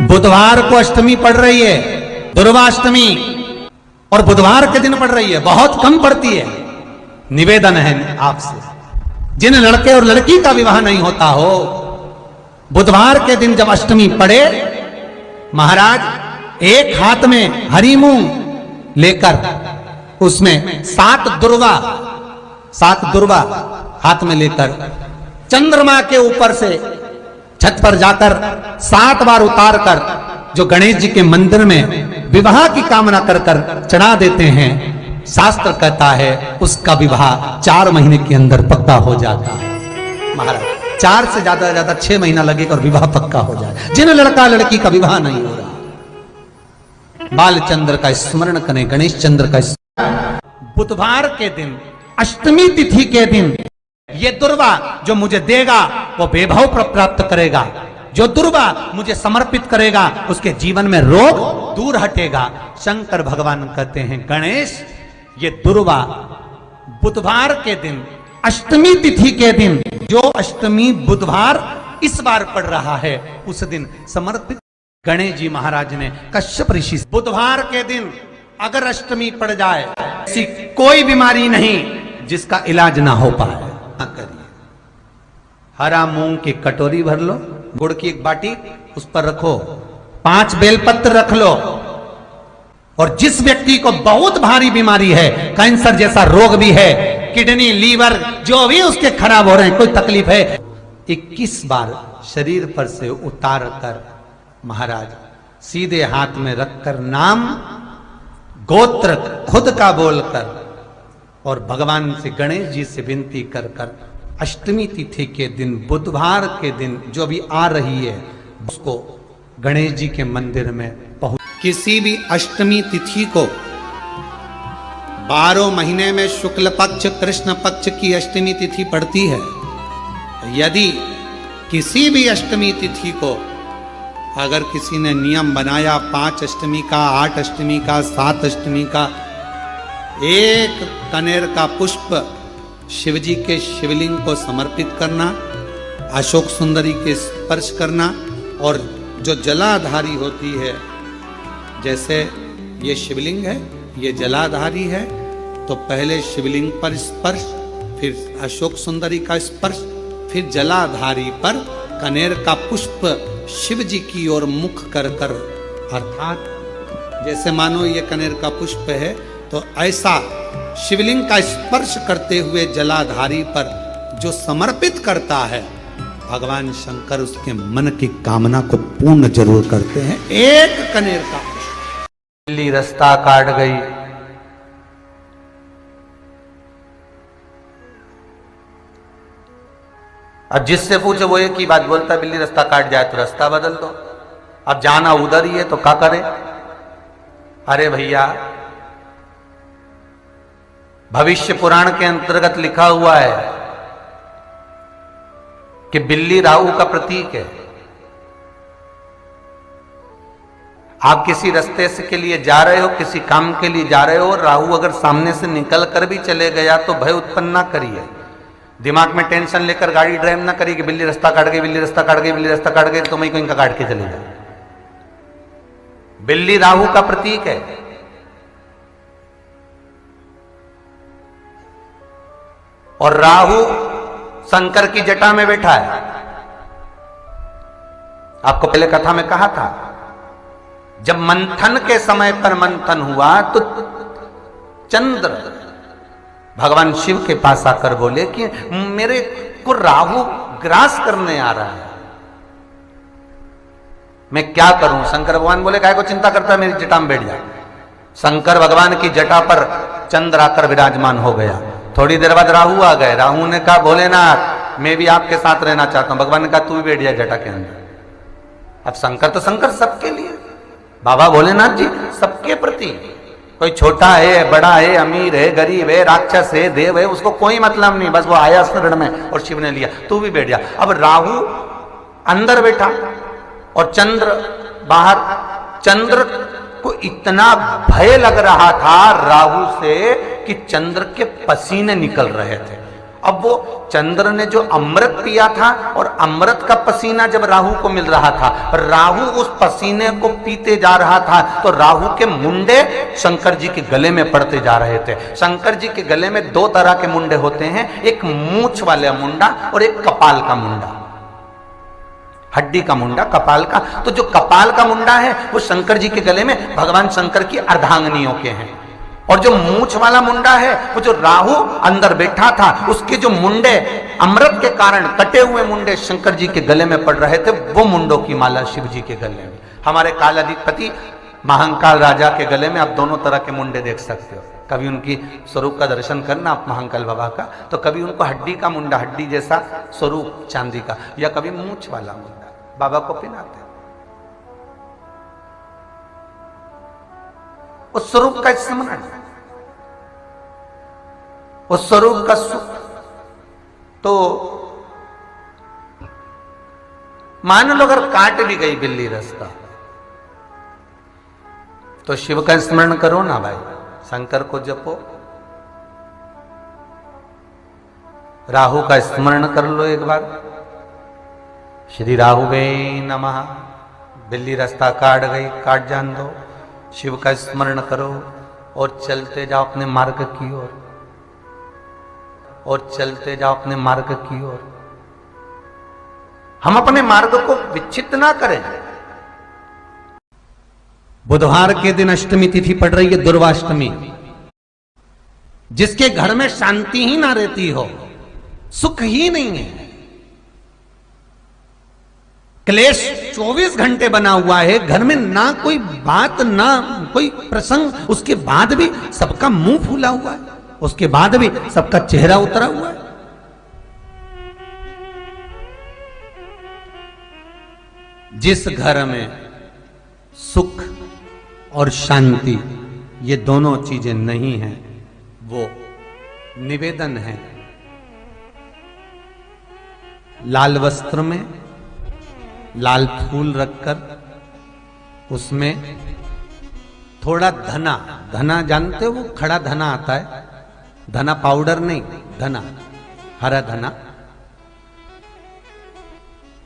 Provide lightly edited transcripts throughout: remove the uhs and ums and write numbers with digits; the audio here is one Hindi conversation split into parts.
बुधवार को अष्टमी पड़ रही है, दुर्वाष्टमी, और बुधवार के दिन पड़ रही है, बहुत कम पड़ती है। निवेदन है आपसे, जिन लड़के और लड़की का विवाह नहीं होता हो, बुधवार के दिन जब अष्टमी पड़े, महाराज एक हाथ में हरी मूंग लेकर उसमें सात दुर्वा हाथ में लेकर चंद्रमा के ऊपर से छत पर जाकर 7 बार उतार कर जो गणेश जी के मंदिर में विवाह की कामना कर कर चढ़ा देते हैं, शास्त्र कहता है उसका विवाह 4 महीने के अंदर पक्का हो जाता है। महाराज 4 से ज्यादा 6 महीना लगेगा और विवाह पक्का हो जाए। जिन लड़का लड़की का विवाह नहीं हो रहा, बालचंद्र का स्मरण करें, गणेश चंद्र का बुधवार के दिन अष्टमी तिथि के दिन ये दुर्वा जो मुझे देगा वो वैभव प्राप्त करेगा, जो दुर्वा मुझे समर्पित करेगा उसके जीवन में रोग दूर हटेगा। शंकर भगवान कहते हैं गणेश, ये दुर्वा बुधवार के दिन अष्टमी तिथि के दिन, जो अष्टमी बुधवार इस बार पड़ रहा है, उस दिन समर्पित गणेश जी महाराज ने कश्यप ऋषि से बुधवार के दिन अगर अष्टमी पड़ जाए, ऐसी कोई बीमारी नहीं जिसका इलाज ना हो पाए, ना करिए। हरा मूंग की कटोरी भर लो, गुड़ की एक बाटी उस पर रखो, 5 बेलपत्र रख लो, और जिस व्यक्ति को बहुत भारी बीमारी है, कैंसर जैसा रोग भी है, किडनी लीवर जो भी उसके खराब हो रहे हैं, कोई तकलीफ है, 21 बार शरीर पर से उतार कर महाराज सीधे हाथ में रखकर नाम गोत्र खुद का बोलकर और भगवान से गणेश जी से विनती कर कर अष्टमी तिथि के दिन, बुधवार के दिन जो भी आ रही है, उसको गणेश जी के मंदिर में पहुंच। किसी भी अष्टमी तिथि को 12 महीने में शुक्ल पक्ष कृष्ण पक्ष की अष्टमी तिथि पड़ती है। यदि किसी भी अष्टमी तिथि को अगर किसी ने नियम बनाया 5 अष्टमी का, 8 अष्टमी का, 7 अष्टमी का, एक कनेर का पुष्प शिवजी के शिवलिंग को समर्पित करना, अशोक सुंदरी के स्पर्श करना, और जो जलाधारी होती है, जैसे ये शिवलिंग है, ये जलाधारी है, तो पहले शिवलिंग पर स्पर्श, फिर अशोक सुंदरी का स्पर्श, फिर जलाधारी पर कनेर का पुष्प शिव जी की ओर मुख कर कर, अर्थात जैसे मानो ये कनेर का पुष्प है, तो ऐसा शिवलिंग का स्पर्श करते हुए जलाधारी पर जो समर्पित करता है, भगवान शंकर उसके मन की कामना को पूर्ण जरूर करते हैं। एक कनेर का पुष्प। बिल्ली रास्ता काट गई, अब जिससे पूछे वो एक ही बात बोलता, बिल्ली रास्ता काट जाए तो रास्ता बदल दो, अब जाना उधर ही है तो क्या करे। अरे भैया, भविष्य पुराण के अंतर्गत लिखा हुआ है कि बिल्ली राहु का प्रतीक है। आप किसी रास्ते से के लिए जा रहे हो, किसी काम के लिए जा रहे हो, राहु अगर सामने से निकल कर भी चले गया तो भय उत्पन्न ना करिए, दिमाग में टेंशन लेकर गाड़ी ड्राइव ना करिए कि बिल्ली रास्ता काट गई, बिल्ली रास्ता काट गई, बिल्ली रास्ता काट गई, तो मैं इनका काट के चले जाए। बिल्ली राहु का प्रतीक है। और राहु शंकर की जटा में बैठा है। आपको पहले कथा में कहा था, जब मंथन के समय पर मंथन हुआ तो चंद्र भगवान शिव के पास आकर बोले कि मेरे को राहु ग्रास करने आ रहा है, मैं क्या करूं। शंकर भगवान बोले काय को चिंता करता है, मेरी जटा में बैठ जा। शंकर भगवान की जटा पर चंद्र आकर विराजमान हो गया। थोड़ी देर बाद राहु आ गए। राहु ने कहा भोलेनाथ मैं भी आपके साथ रहना चाहता हूं। भगवान ने कहा तू भी बैठ जा जटा के अंदर। अब शंकर तो शंकर सबके लिए, बाबा भोलेनाथ जी सबके प्रति, कोई छोटा है, बड़ा है, अमीर है, गरीब है, राक्षस है, देव है, उसको कोई मतलब नहीं, बस वो आया शरण में और शिव ने लिया, तू भी बैठ जा। अब राहु अंदर बैठा और चंद्र बाहर। चंद्र को इतना भय लग रहा था राहु से कि चंद्र के पसीने निकल रहे थे। अब वो चंद्र ने जो अमृत पिया था और अमृत का पसीना जब राहु को मिल रहा था, राहु उस पसीने को पीते जा रहा था, तो राहु के मुंडे शंकर जी के गले में पड़ते जा रहे थे। शंकर जी के गले में दो तरह के मुंडे होते हैं, एक मूंछ वाला मुंडा और एक कपाल का मुंडा, हड्डी का मुंडा, कपाल का। तो जो कपाल का मुंडा है वो शंकर जी के गले में भगवान शंकर की अर्धांगनियों के हैं, और जो मूंछ वाला मुंडा है वो जो राहु अंदर बैठा था उसके जो मुंडे अमृत के कारण कटे हुए मुंडे शंकर जी के गले में पड़ रहे थे, वो मुंडों की माला शिव जी के गले में। हमारे कालाधिपति महाकाल राजा के गले में आप दोनों तरह के मुंडे देख सकते हो। कभी उनकी स्वरूप का दर्शन करना आप महाकाल बाबा का, तो कभी उनको हड्डी का मुंडा, हड्डी जैसा स्वरूप चांदी का, या कभी मूंछ वाला मुंडा बाबा को पहनाते हैं। उस स्वरूप का स्मरण, उस स्वरूप का सुख। तो मान लो अगर काट भी गई बिल्ली रास्ता, तो शिव का स्मरण करो ना भाई, शंकर को जपो, राहु का स्मरण कर लो एक बार, श्री राहु वे नमः। बिल्ली रास्ता काट गई, काट जान दो, शिव का स्मरण करो और चलते जाओ अपने मार्ग की ओर, और चलते जाओ अपने मार्ग की ओर। हम अपने मार्ग को विच्छिन्न ना करें। बुधवार के दिन अष्टमी तिथि पड़ रही है, दुर्वाष्टमी। जिसके घर में शांति ही ना रहती हो, सुख ही नहीं है, क्लेश 24 घंटे बना हुआ है, घर में ना कोई बात ना कोई प्रसंग, उसके बाद भी सबका मुंह फूला हुआ है, उसके बाद भी सबका चेहरा उतरा हुआ है। जिस घर में सुख और शांति ये दोनों चीजें नहीं हैं, वो निवेदन है लाल वस्त्र में लाल फूल रखकर उसमें थोड़ा धना, धना जानते हो, वो खड़ा धना आता है, धना पाउडर नहीं, धना, हरा धना,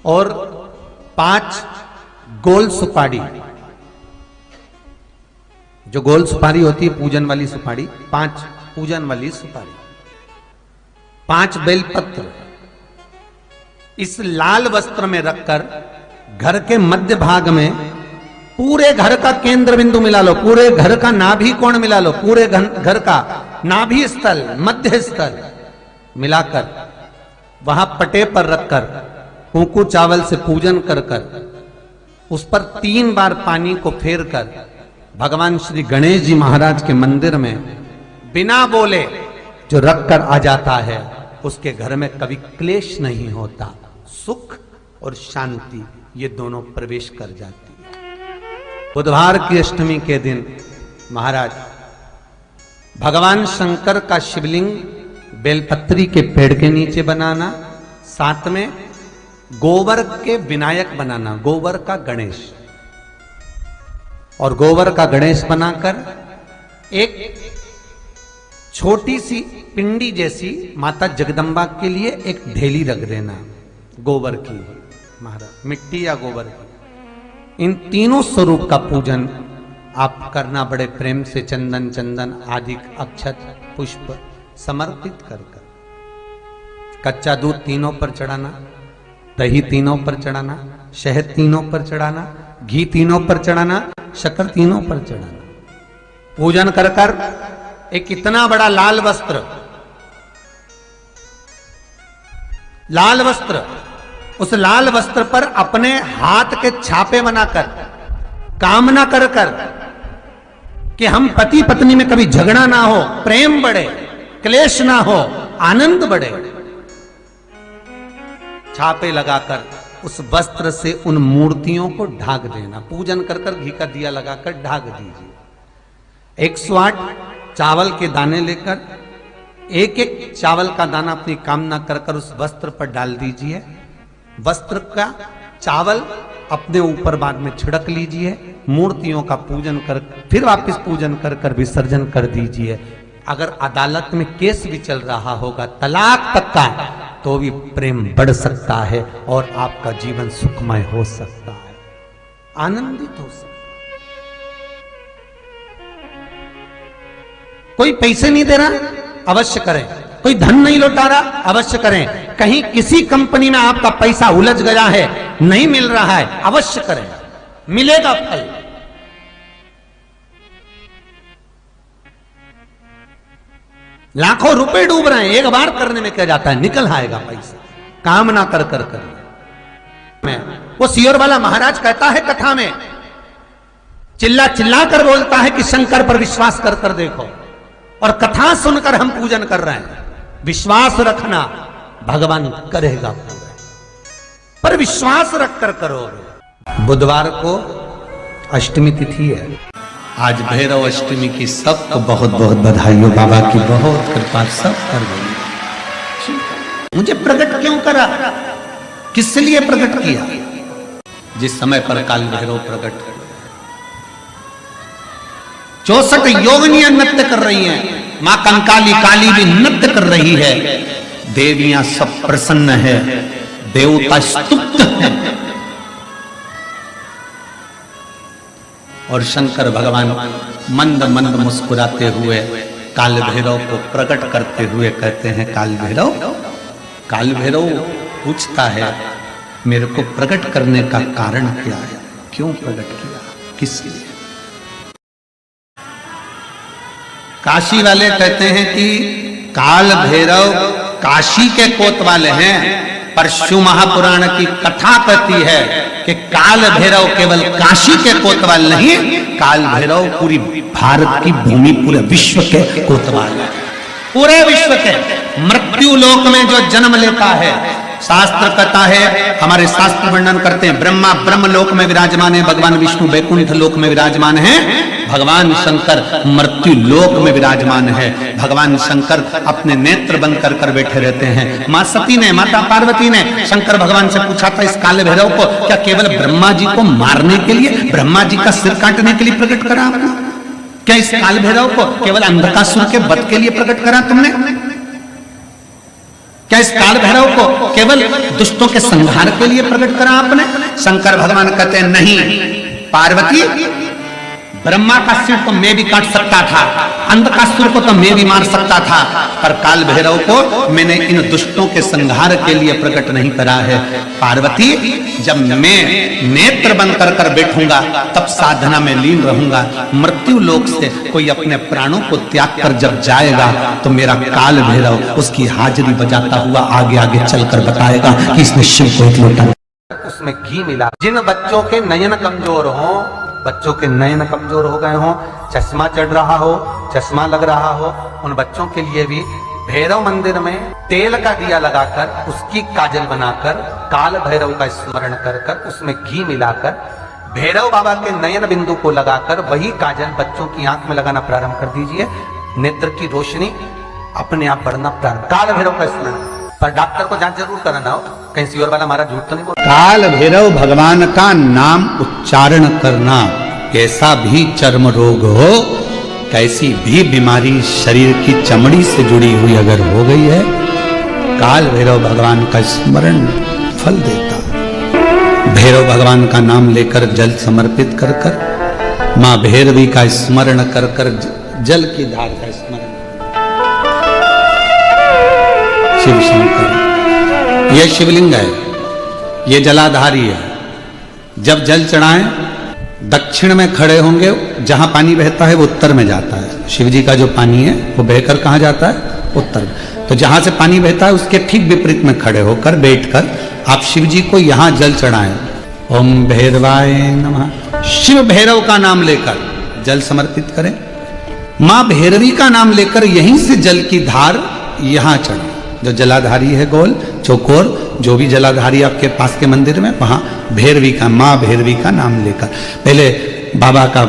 और 5 गोल सुपारी, जो गोल सुपारी होती है पूजन वाली सुपारी, 5 पूजन वाली सुपारी, 5 बेलपत्र इस लाल वस्त्र में रखकर घर के मध्य भाग में पूरे घर का केंद्र बिंदु मिला लो, पूरे घर का नाभि कोण मिला लो, पूरे घर का नाभि स्थल, मध्य स्थल मिलाकर वहां पटे पर रखकर कुंकू चावल से पूजन कर उस पर 3 बार पानी को फेर कर भगवान श्री गणेश जी महाराज के मंदिर में बिना बोले जो रखकर आ जाता है, उसके घर में कभी क्लेश नहीं होता, सुख और शांति ये दोनों प्रवेश कर जाती है। बुधवार की अष्टमी के दिन महाराज भगवान शंकर का शिवलिंग बेलपत्री के पेड़ के नीचे बनाना, साथ में गोबर के विनायक बनाना, गोबर का गणेश, और गोबर का गणेश बनाकर एक छोटी सी पिंडी जैसी माता जगदम्बा के लिए एक ढेली रख देना, गोबर की, महाराज मिट्टी या गोबर की। इन तीनों स्वरूप का पूजन आप करना बड़े प्रेम से, चंदन चंदन आदि अक्षत पुष्प समर्पित कर कच्चा दूध तीनों पर चढ़ाना, दही तीनों पर चढ़ाना, शहद तीनों पर चढ़ाना, घी तीनों पर चढ़ाना, शक्कर तीनों पर चढ़ाना। पूजन कर कर एक इतना बड़ा लाल वस्त्र, लाल वस्त्र, उस लाल वस्त्र पर अपने हाथ के छापे बनाकर कामना कर कर कि हम पति पत्नी में कभी झगड़ा ना हो, प्रेम बढ़े, क्लेश ना हो, आनंद बढ़े, छापे लगाकर उस वस्त्र से उन मूर्तियों को ढाक देना। पूजन कर कर घी का दिया लगाकर ढाक दीजिए। 108 चावल के दाने लेकर एक एक चावल का दाना अपनी कामना कर कर उस वस्त्र पर डाल दीजिए। वस्त्र का चावल अपने ऊपर बाद में छिड़क लीजिए। मूर्तियों का पूजन कर फिर वापस पूजन कर कर विसर्जन कर दीजिए। अगर अदालत में केस भी चल रहा होगा तलाक तक का, तो भी प्रेम बढ़ सकता है और आपका जीवन सुखमय हो सकता है, आनंदित हो सकता है। कोई पैसे नहीं दे रहा, अवश्य करें। कोई धन नहीं लौटा रहा, अवश्य करें। कहीं किसी कंपनी में आपका पैसा उलझ गया है, नहीं मिल रहा है, अवश्य करें, मिलेगा फल। लाखों रुपए डूब रहे हैं, एक बार करने में क्या जाता है, निकल आएगा पैसा, काम ना कर कर कर। वो सियोर वाला महाराज कहता है कथा में, चिल्ला चिल्ला कर बोलता है कि शंकर पर विश्वास कर कर देखो, और कथा सुनकर हम पूजन कर रहे हैं। विश्वास रखना, भगवान करेगा पूरा, पर विश्वास रखकर करोगे। बुधवार को अष्टमी तिथि है, आज भैरव अष्टमी की सबको बहुत बहुत बधाई हो, बाबा की बहुत कृपा सब कर गई। मुझे प्रकट क्यों करा, किस लिए प्रकट किया? जिस समय पर काल भैरव प्रकट 64 योगिनियां नृत्य कर रही हैं, मां कंकाली काली भी नृत्य कर रही है, देवियां सब प्रसन्न है, देवता स्तुप्त है, और शंकर भगवान मंद मंद मुस्कुराते हुए काल भैरव को प्रकट करते हुए कहते हैं, काल भैरव पूछता है मेरे को प्रकट करने का कारण क्या है, क्यों प्रकट किया, किस लिए? काशी वाले कहते हैं कि काल भैरव काशी के कोतवाले हैं, पर शिव महापुराण की कथा कहती है कि काल भैरव केवल काशी के कोतवाल नहीं, काल भैरव पूरी भारत की भूमि, पूरे विश्व के कोतवाल है, पूरे विश्व के। मृत्यु लोक में जो जन्म लेता है, शास्त्र कहता है, हमारे शास्त्र वर्णन करते हैं, ब्रह्मा ब्रह्म लोक में विराजमान है, भगवान विष्णु वैकुंठ लोक में विराजमान है, भगवान शंकर मृत्यु लोक में विराजमान है। भगवान शंकर अपने नेत्र बंद कर कर बैठे रहते हैं। मां सती ने, माता पार्वती ने शंकर भगवान से पूछा था इस काले भैरव को क्या केवल ब्रह्मा जी को मारने के लिए, ब्रह्मा जी का सिर काटने के लिए प्रकट करा आपने? क्या इस काल भैरव को केवल अंधकासुर के वध के लिए प्रकट करा तुमने? क्या इस काल भैरव को केवल दुष्टों के संहार के लिए प्रकट करा आपने? शंकर भगवान कहते हैं नहीं पार्वती, ब्रह्मा का सिर तो मैं भी काट सकता था, अंधकासुर को तो मैं भी मार सकता था, पर काल भैरव को मैंने इन दुष्टों के संहार के लिए प्रकट नहीं करा है। पार्वती, जब मैं नेत्र बंद कर कर बैठूंगा तब साधना में लीन रहूंगा, मृत्यु लोक से कोई अपने प्राणों को त्याग कर जब जाएगा तो मेरा काल भैरव उसकी हाजिरी बजाता हुआ आगे आगे चलकर बताएगा कि इसने शिव को एक लोटा उसमें घी मिला। जिन बच्चों के नयन कमजोर हो, बच्चों के नयन कमजोर हो गए हो, चश्मा चढ़ रहा हो, चश्मा लग रहा हो, उन बच्चों के लिए भी भैरव मंदिर में तेल का दिया लगाकर उसकी काजल बनाकर काल भैरव का स्मरण कर कर उसमें घी मिलाकर भैरव बाबा के नयन बिंदु को लगाकर वही काजल बच्चों की आंख में लगाना प्रारंभ कर दीजिए। नेत्र की रोशनी अपने आप बढ़ना प्रारंभ। काल भैरव का स्मरण, पर डॉक्टर को जांच जरूर कराना हो, कहीं सियोर वाला हमारा झूठ तो नहीं बोल। काल भैरव भगवान का नाम उच्चारण करना, कैसा भी चर्म रोग हो, कैसी भी बीमारी शरीर की चमड़ी से जुड़ी हुई अगर हो गई है, काल भैरव भगवान का स्मरण फल देता। भैरव भगवान का नाम लेकर जल समर्पित कर कर, मां भैरवी का स्मरण कर कर जल की धार का स्मरण, शिव शंकर यह शिवलिंग है, यह जलाधारी है। जब जल चढ़ाएं दक्षिण में खड़े होंगे, जहां पानी बहता है वो उत्तर में जाता है। शिव जी का जो पानी है वो बहकर कहां जाता है? उत्तर में। तो जहां से पानी बहता है उसके ठीक विपरीत में खड़े होकर बैठकर आप शिव जी को यहां जल चढ़ाएं। ओम भैरवाय नमः, शिव भैरव का नाम लेकर जल समर्पित करें। मां भैरवी का नाम लेकर यहीं से जल की धार यहां चढ़े। जो जलाधारी है गोल चौकोर, जो भी जलाधारी आपके पास के मंदिर में, वहां भैरवी का, मां भैरवी का नाम लेकर, पहले बाबा का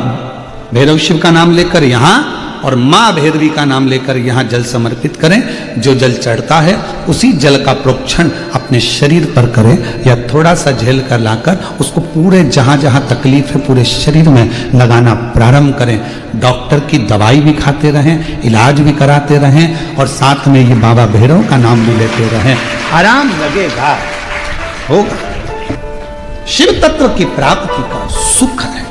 भैरव शिव का नाम लेकर यहां और माँ भैरवी का नाम लेकर यहाँ जल समर्पित करें। जो जल चढ़ता है उसी जल का प्रोक्षण अपने शरीर पर करें या थोड़ा सा झेल कर लाकर उसको पूरे जहाँ जहाँ तकलीफ है पूरे शरीर में लगाना प्रारंभ करें। डॉक्टर की दवाई भी खाते रहें, इलाज भी कराते रहें और साथ में ये बाबा भैरव का नाम भी लेते रहें। आराम लगेगा, होगा। शिव तत्व की प्राप्ति का सुख है।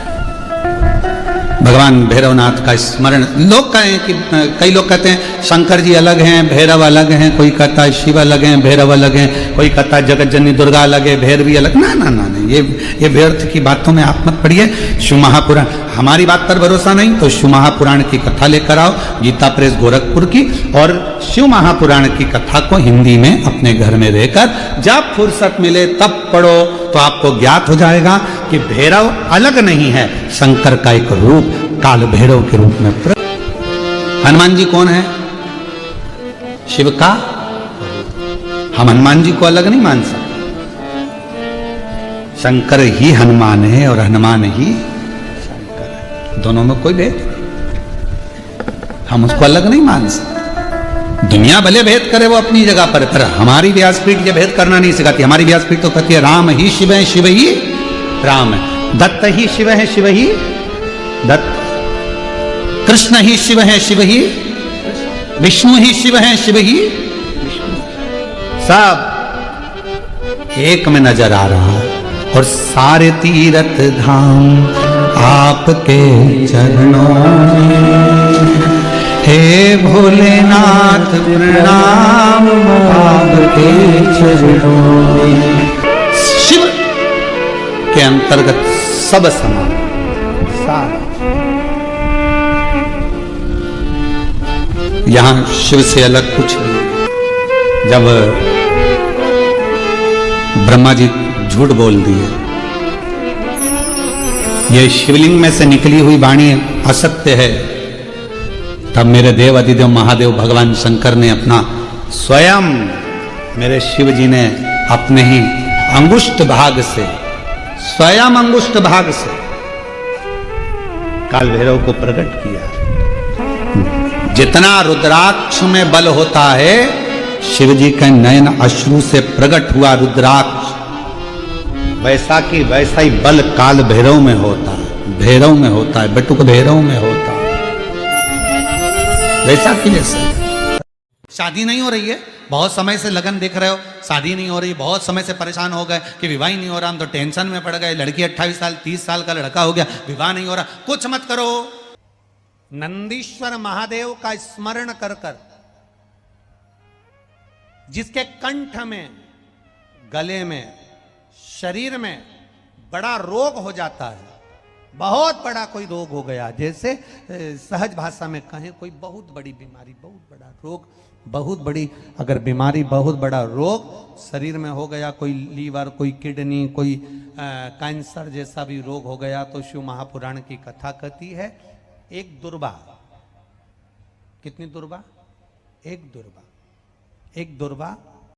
भगवान भैरवनाथ का स्मरण, लोग कहें कि कई लोग कहते हैं शंकर जी अलग हैं, भैरव अलग हैं, कोई कहता है शिव अलग हैं, भैरव अलग हैं, कोई कहता है जगत जननी दुर्गा अलग है, भैरवी अलग। ना ना ना नहीं, ये व्यर्थ की बातों में आप मत पड़िए। शिव महापुराण, हमारी बात पर भरोसा नहीं तो शिव महापुराण की कथा लेकर आओ, गीता प्रेस गोरखपुर की, और शिव महापुराण की कथा को हिंदी में अपने घर में रहकर जब फुर्सत मिले तब पढ़ो तो आपको ज्ञात हो जाएगा कि भैरव अलग नहीं है, शंकर का एक रूप काल भैरव के रूप में। हनुमान जी कौन है? शिव का। हम हनुमान जी को अलग नहीं मान सकते। शंकर ही हनुमान है और हनुमान ही शंकर है, दोनों में कोई भेद नहीं। हम उसको अलग नहीं मान सकते। दुनिया भले भेद करे वो अपनी जगह पर हमारी व्यासपीठ ये भेद करना नहीं सिखाती। हमारी व्यासपीठ तो कहती है राम ही शिव है, शिव ही राम है, दत्त ही शिव है, शिव ही दत्त, कृष्ण ही शिव है, शिव ही विष्णु ही शिव है, शिव ही विष्णु, सब एक में नजर आ रहा है। और सारे तीर्थ धाम आपके चरणों में, हे भोलेनाथ प्रणाम आपके चरणों में। शिव के अंतर्गत सब समान, सारा। यहां शिव से अलग कुछ नहीं। जब ब्रह्मा जी झूठ बोल दिए, ये शिवलिंग में से निकली हुई वाणी असत्य है, तब मेरे देव अधिदेव महादेव भगवान शंकर ने अपना स्वयं, मेरे शिव जी ने अपने ही अंगुष्ठ भाग से, स्वयं अंगुष्ठ भाग से काल भैरव को प्रकट किया। जितना रुद्राक्ष में बल होता है, शिव जी के नयन अश्रु से प्रकट हुआ रुद्राक्ष, वैसा की वैसा ही बल काल भैरव में होता है, भैरव में होता है, बटुक भैरव में होता है, वैसा की वैसा। शादी नहीं हो रही है, बहुत समय से लगन देख रहे हो, शादी नहीं हो रही, बहुत समय से परेशान हो गए कि विवाह ही नहीं हो रहा, हम तो टेंशन में पड़ गए, लड़की 28 साल 30 साल का लड़का हो गया, विवाह नहीं हो रहा, कुछ मत करो। नंदीश्वर महादेव का स्मरण कर कर, जिसके कंठ में, गले में, शरीर में बड़ा रोग हो जाता है, बहुत बड़ा कोई रोग हो गया, जैसे सहज भाषा में कहें कोई बहुत बड़ी बीमारी, बहुत बड़ा रोग, बहुत बड़ी अगर बीमारी, बहुत बड़ा रोग शरीर में हो गया, कोई लीवर, कोई किडनी, कोई कैंसर जैसा भी रोग हो गया, तो शिव महापुराण की कथा कहती है एक दुर्वा, कितनी दुर्वा? एक दुर्वा, एक दुर्वा